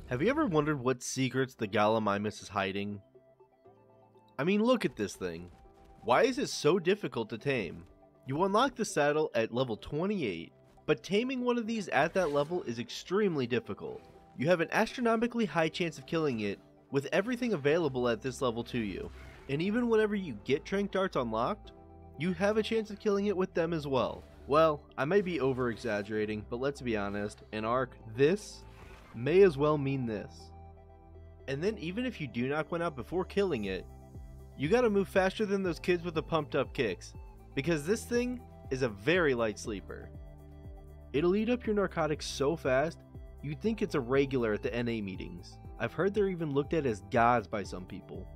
Have you ever wondered what secrets the Gallimimus is hiding? I mean, look at this thing. Why is it so difficult to tame? You unlock the saddle at level 28, but taming one of these at that level is extremely difficult. You have an astronomically high chance of killing it with everything available at this level to you. And even whenever you get Trank Darts unlocked, you have a chance of killing it with them as well. Well, I may be over exaggerating, but let's be honest, in Ark, this may as well mean this. And then even if you do knock one out before killing it, you gotta move faster than those kids with the pumped up kicks, because this thing is a very light sleeper. It'll eat up your narcotics so fast, you'd think it's a regular at the NA meetings. I've heard they're even looked at as gods by some people.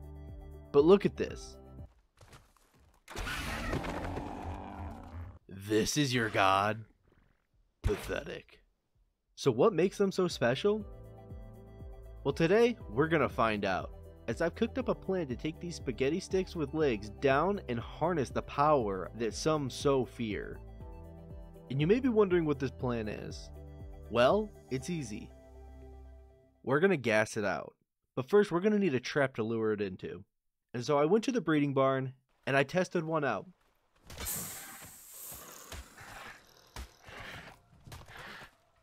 But look at this. This is your god? Pathetic. So what makes them so special? Well, today we're gonna find out, as I've cooked up a plan to take these spaghetti sticks with legs down and harness the power that some so fear. And you may be wondering what this plan is. Well, it's easy. We're gonna gas it out, but first we're gonna need a trap to lure it into. And so I went to the breeding barn and I tested one out.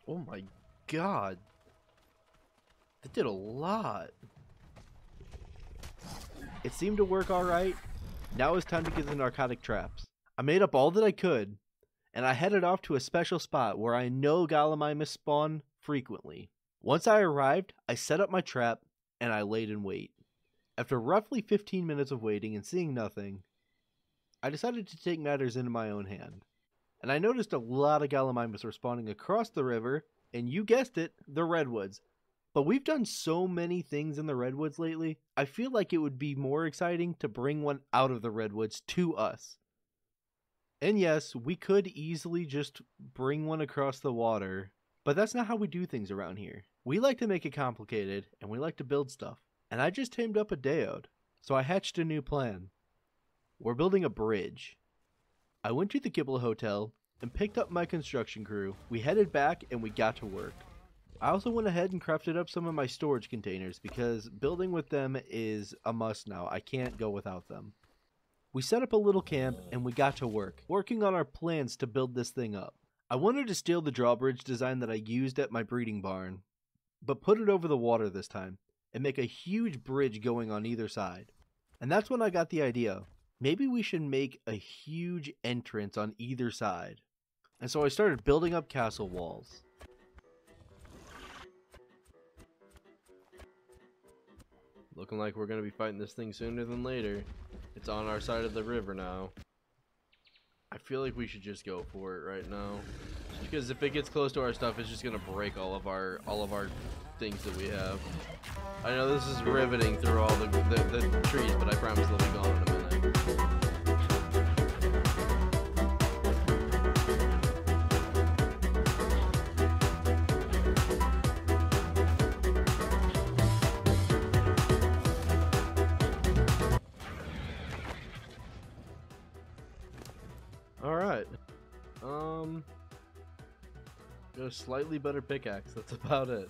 Oh my god. That did a lot. It seemed to work alright. Now it's time to get the narcotic traps. I made up all that I could, and I headed off to a special spot where I know Gallimimus spawn frequently. Once I arrived, I set up my trap, and I laid in wait. After roughly 15 minutes of waiting and seeing nothing, I decided to take matters into my own hand. And I noticed a lot of Gallimimus were spawning across the river, and you guessed it, the redwoods. But we've done so many things in the redwoods lately, I feel like it would be more exciting to bring one out of the redwoods to us. And yes, we could easily just bring one across the water, but that's not how we do things around here. We like to make it complicated, and we like to build stuff. And I just tamed up a Daode, so I hatched a new plan. We're building a bridge. I went to the Kibble Hotel and picked up my construction crew. We headed back and we got to work. I also went ahead and crafted up some of my storage containers because building with them is a must now. I can't go without them. We set up a little camp and we got to work, working on our plans to build this thing up. I wanted to steal the drawbridge design that I used at my breeding barn, but put it over the water this time and make a huge bridge going on either side. And that's when I got the idea. Maybe we should make a huge entrance on either side. And so I started building up castle walls. Looking like we're going to be fighting this thing sooner than later. It's on our side of the river now. I feel like we should just go for it right now. Just because if it gets close to our stuff, it's just going to break all of our things that we have. I know this is riveting through all the trees, but I promise they'll be gone in a minute. Alright. Got a slightly better pickaxe, that's about it.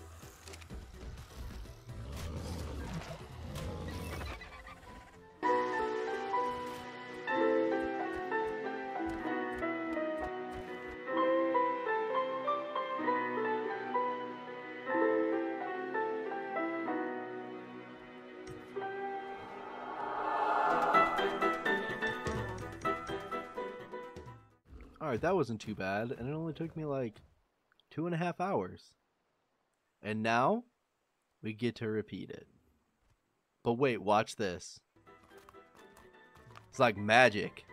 Alright, that wasn't too bad, and it only took me like 2.5 hours. And now, we get to repeat it. But wait, watch this. It's like magic.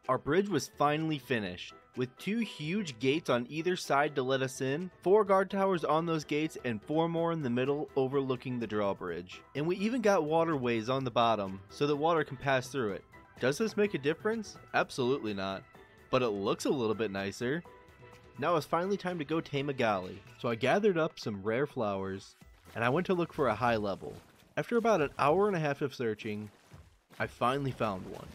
Our bridge was finally finished, with 2 huge gates on either side to let us in, 4 guard towers on those gates, and 4 more in the middle overlooking the drawbridge. And we even got waterways on the bottom, so that water can pass through it. Does this make a difference? Absolutely not. But it looks a little bit nicer. Now it's finally time to go tame a galley. So I gathered up some rare flowers, and I went to look for a high level. After about an hour and a half of searching, I finally found one.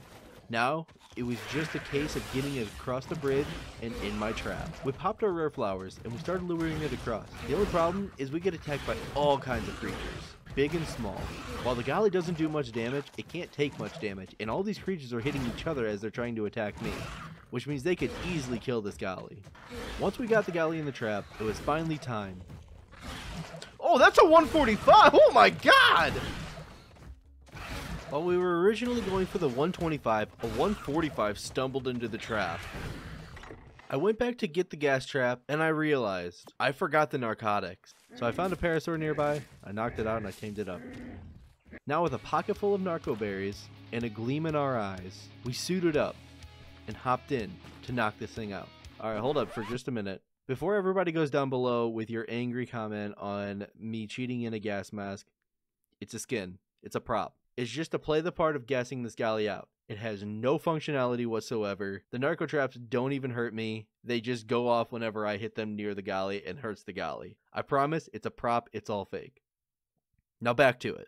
Now, It was just a case of getting it across the bridge and in my trap. We popped our rare flowers and we started luring it across. The only problem is we get attacked by all kinds of creatures, big and small. While the Galli doesn't do much damage, it can't take much damage, and all these creatures are hitting each other as they're trying to attack me, which means they could easily kill this Galli. Once we got the Galli in the trap, it was finally time. Oh, that's a 145! Oh my god! While we were originally going for the 125, a 145 stumbled into the trap. I went back to get the gas trap, and I realized I forgot the narcotics. So I found a parasaur nearby, I knocked it out, and I tamed it up. Now with a pocket full of narco berries and a gleam in our eyes, we suited up and hopped in to knock this thing out. Alright, hold up for just a minute. Before everybody goes down below with your angry comment on me cheating in a gas mask, it's a skin. It's a prop. It's just to play the part of gassing this Galli out. It has no functionality whatsoever. The narco traps don't even hurt me. They just go off whenever I hit them near the Galli and hurts the Galli. I promise, it's a prop, it's all fake. Now back to it.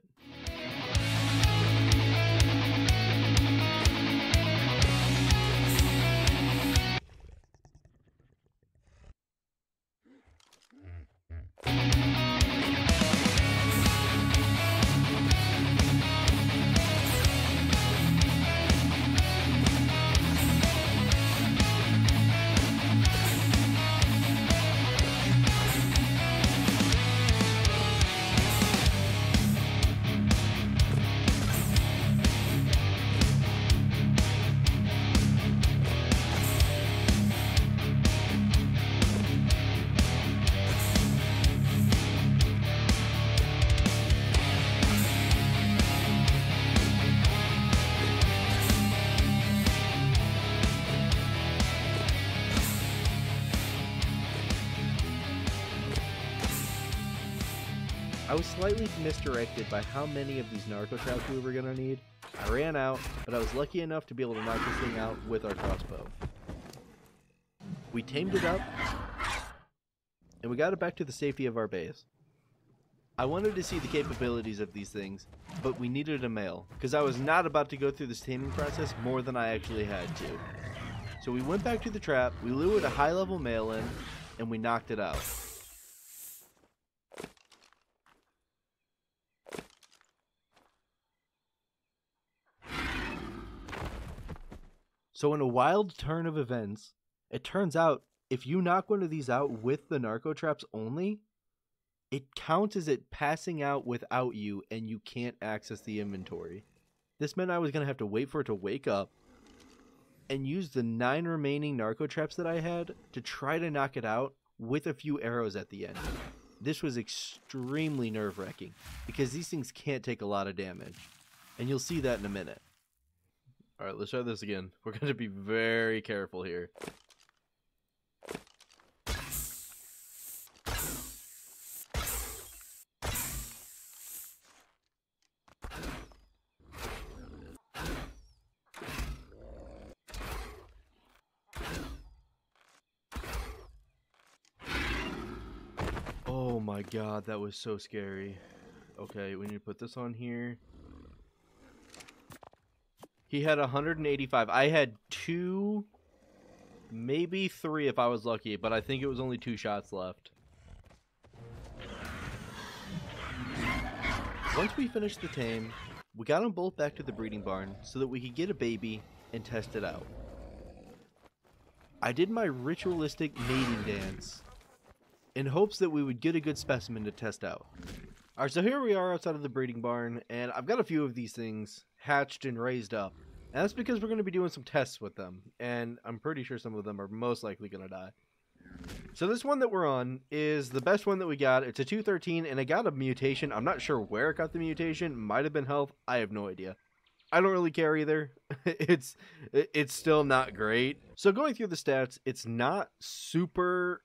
I was slightly misdirected by how many of these narco traps we were gonna need. I ran out, but I was lucky enough to be able to knock this thing out with our crossbow. We tamed it up, and we got it back to the safety of our base. I wanted to see the capabilities of these things, but we needed a male, because I was not about to go through this taming process more than I actually had to. So we went back to the trap, we lured a high-level male in, and we knocked it out. So in a wild turn of events, it turns out if you knock one of these out with the narco traps only, it counts as it passing out without you and you can't access the inventory. This meant I was going to have to wait for it to wake up and use the 9 remaining narco traps that I had to try to knock it out with a few arrows at the end. This was extremely nerve-wracking because these things can't take a lot of damage, and you'll see that in a minute. Alright, let's try this again. We're going to be very careful here. Oh my god, that was so scary. Okay, we need to put this on here. He had 185. I had 2, maybe 3 if I was lucky, but I think it was only 2 shots left. Once we finished the tame, we got them both back to the breeding barn so that we could get a baby and test it out. I did my ritualistic mating dance in hopes that we would get a good specimen to test out. Alright, so here we are outside of the breeding barn, and I've got a few of these things hatched and raised up. And that's because we're going to be doing some tests with them, and I'm pretty sure some of them are most likely going to die. So this one that we're on is the best one that we got. It's a 213, and it got a mutation. I'm not sure where it got the mutation. Might have been health. I have no idea. I don't really care either. It's still not great. So going through the stats, it's not super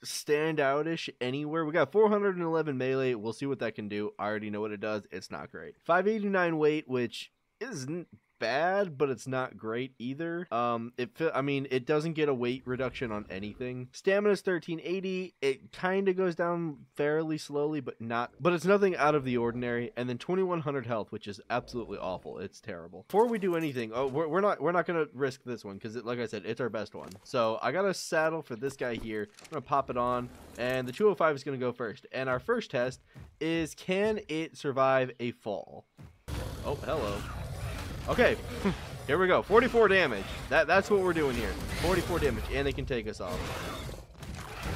standout-ish anywhere. We got 411 melee. We'll see what that can do. I already know what it does. It's not great. 589 weight, which isn't bad, but it's not great either. I mean, it doesn't get a weight reduction on anything. Stamina's 1380. It kind of goes down fairly slowly, but it's nothing out of the ordinary. And then 2100 health, which is absolutely awful. It's terrible. Before we do anything, we're not gonna risk this one because, like I said, it's our best one. So I got a saddle for this guy here. I'm gonna pop it on, and the 205 is gonna go first. And our first test is, can it survive a fall? Oh, hello. Okay, here we go. 44 damage. That's what we're doing here. 44 damage, and they can take us off.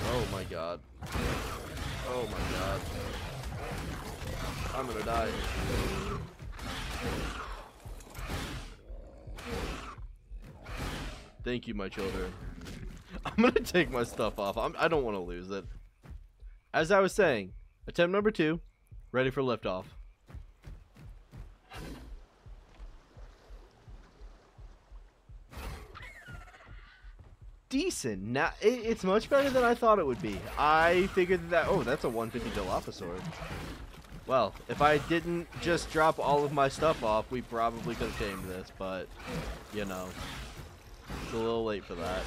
Oh my god. Oh my god. I'm gonna die. Thank you, my children. I'm gonna take my stuff off. I don't want to lose it. As I was saying, attempt number 2, ready for liftoff. Decent. Now it's much better than I thought it would be. I figured that, oh, that's a 150 Dilophosaur. Well, if I didn't just drop all of my stuff off, we probably could have tamed this, but you know, it's a little late for that.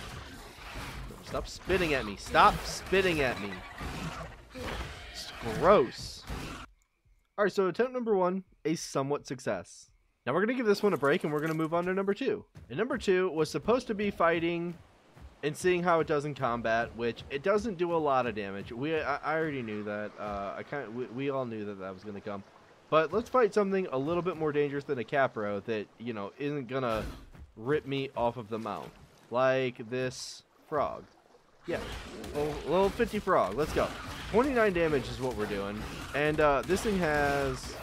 Stop spitting at me. Stop spitting at me. It's gross. Alright, so attempt number 1, a somewhat success. Now we're going to give this one a break and we're going to move on to number 2. And number 2 was supposed to be fighting and seeing how it does in combat, which it doesn't do a lot of damage. I already knew that. We all knew that was going to come. But let's fight something a little bit more dangerous than a Capro that, you know, isn't going to rip me off of the mount. Like this frog. Yeah, little 50 frog. Let's go. 29 damage is what we're doing. And this thing has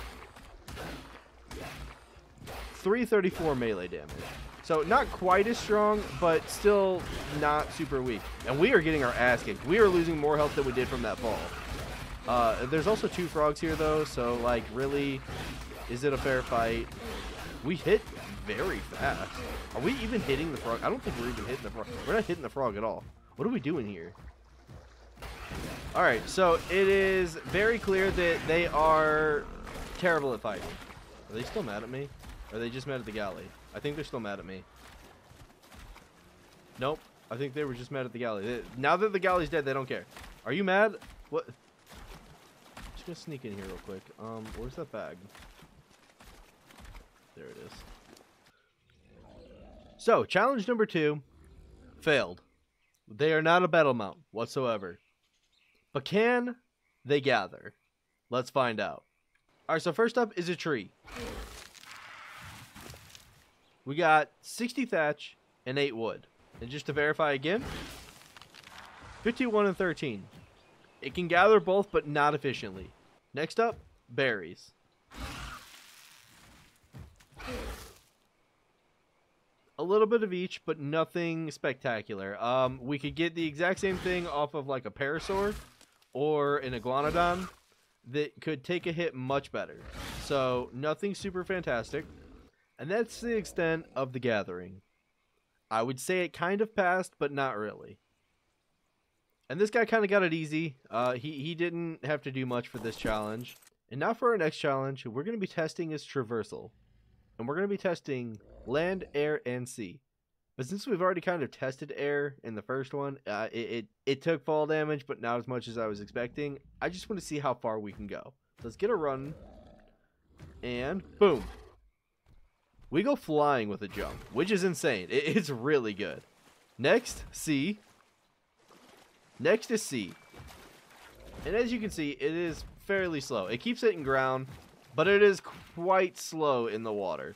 334 melee damage. So not quite as strong, but still not super weak. And we are getting our ass kicked. We are losing more health than we did from that fall. There's also 2 frogs here, though. So, like, really, is it a fair fight? We hit very fast. Are we even hitting the frog? I don't think we're even hitting the frog. We're not hitting the frog at all. What are we doing here? Alright, so it is very clear that they are terrible at fighting. Are they still mad at me? Or are they just mad at the galley? I think they're still mad at me. Nope. I think they were just mad at the galley. Now that the galley's dead, they don't care. Are you mad? What? I'm just gonna sneak in here real quick. Where's that bag? There it is. So, challenge number 2 failed. They are not a battle mount whatsoever. But can they gather? Let's find out. Alright, so first up is a tree. We got 60 thatch and 8 wood. And just to verify again, 51 and 13. It can gather both, but not efficiently. Next up, berries. A little bit of each, but nothing spectacular. We could get the exact same thing off of like a parasaur or an iguanodon that could take a hit much better. So nothing super fantastic. And that's the extent of the gathering. I would say it kind of passed, but not really. And this guy kind of got it easy. He didn't have to do much for this challenge. And now for our next challenge, we're going to be testing his traversal. And we're going to be testing land, air, and sea. But since we've already kind of tested air in the first one, it took fall damage, but not as much as I was expecting. I just want to see how far we can go. So let's get a run. And boom. We go flying with a jump, which is insane. It's really good. Next, sea. Next is sea. And as you can see, it is fairly slow. It keeps hitting ground, but it is quite slow in the water,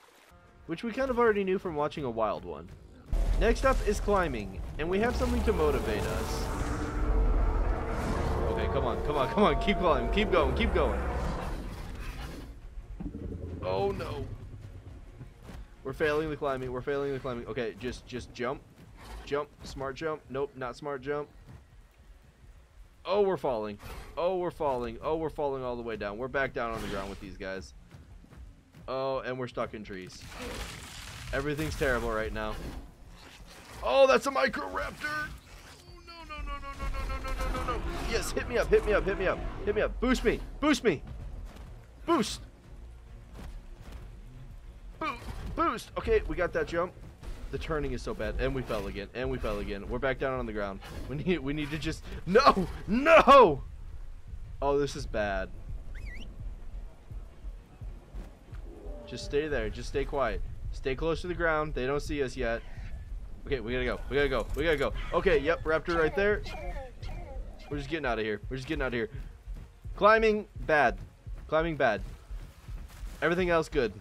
which we kind of already knew from watching a wild one. Next up is climbing, and we have something to motivate us. Okay, come on, come on, come on. Keep climbing, keep going, keep going. Oh no. We're failing the climbing. We're failing the climbing. Okay, just jump. Jump. Smart jump. Nope, not smart jump. Oh, we're falling. Oh, we're falling. Oh, we're falling all the way down. We're back down on the ground with these guys. Oh, and we're stuck in trees. Everything's terrible right now. Oh, that's a Microraptor. Oh, no, no, no, no, no, no, no, no, no, no. Yes, hit me up, hit me up, hit me up. Hit me up. Boost me. Boost me. Boost. Boost! Okay, we got that jump. The turning is so bad. And we fell again. And we fell again. We're back down on the ground. We need to just... No! No! Oh, this is bad. Just stay there. Just stay quiet. Stay close to the ground. They don't see us yet. Okay, we gotta go. We gotta go. We gotta go. Okay, yep, raptor right there. We're just getting out of here. We're just getting out of here. Climbing, bad. Climbing, bad. Everything else, good.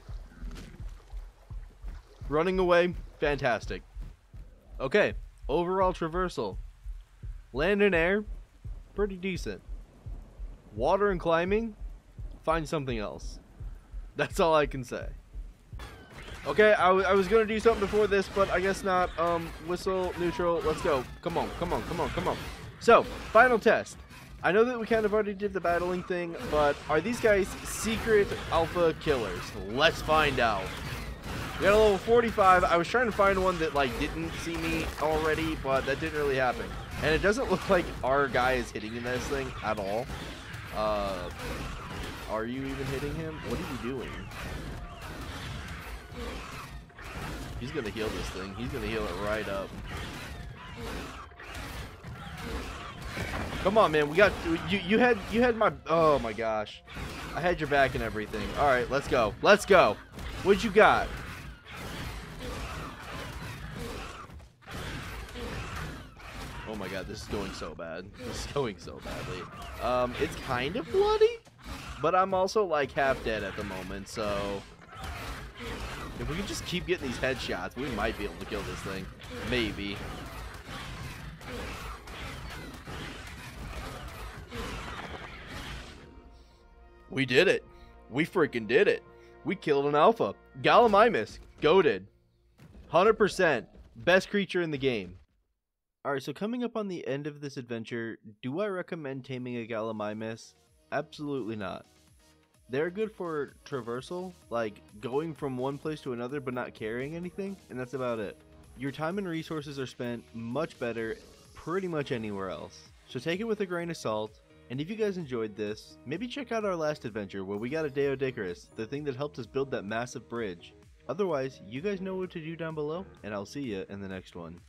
Running away, fantastic. Okay, overall traversal. Land and air, pretty decent. Water and climbing, find something else. That's all I can say. Okay, I was gonna do something before this, but I guess not. Whistle, neutral, let's go. Come on, come on, come on, come on. So, final test. I know that we kind of already did the battling thing, but are these guys secret alpha killers? Let's find out. We got a level 45. I was trying to find one that like didn't see me already, but that didn't really happen. And it doesn't look like our guy is hitting in this thing at all. Are you even hitting him? What are you doing? He's gonna heal this thing. He's gonna heal it right up. Come on, man. We got you had my, oh my gosh. I had your back and everything. All right, let's go. Let's go. What you got? Oh my god, this is going so bad. This is going so badly. It's kind of bloody, but I'm also like half dead at the moment, so if we can just keep getting these headshots, we might be able to kill this thing. Maybe. We did it. We freaking did it. We killed an alpha. Gallimimus, goated. 100%. Best creature in the game. Alright, so coming up on the end of this adventure, do I recommend taming a Gallimimus? Absolutely not. They're good for traversal, like going from one place to another but not carrying anything, and that's about it. Your time and resources are spent much better pretty much anywhere else. So take it with a grain of salt, and if you guys enjoyed this, maybe check out our last adventure where we got a Deodacarus, the thing that helped us build that massive bridge. Otherwise, you guys know what to do down below, and I'll see you in the next one.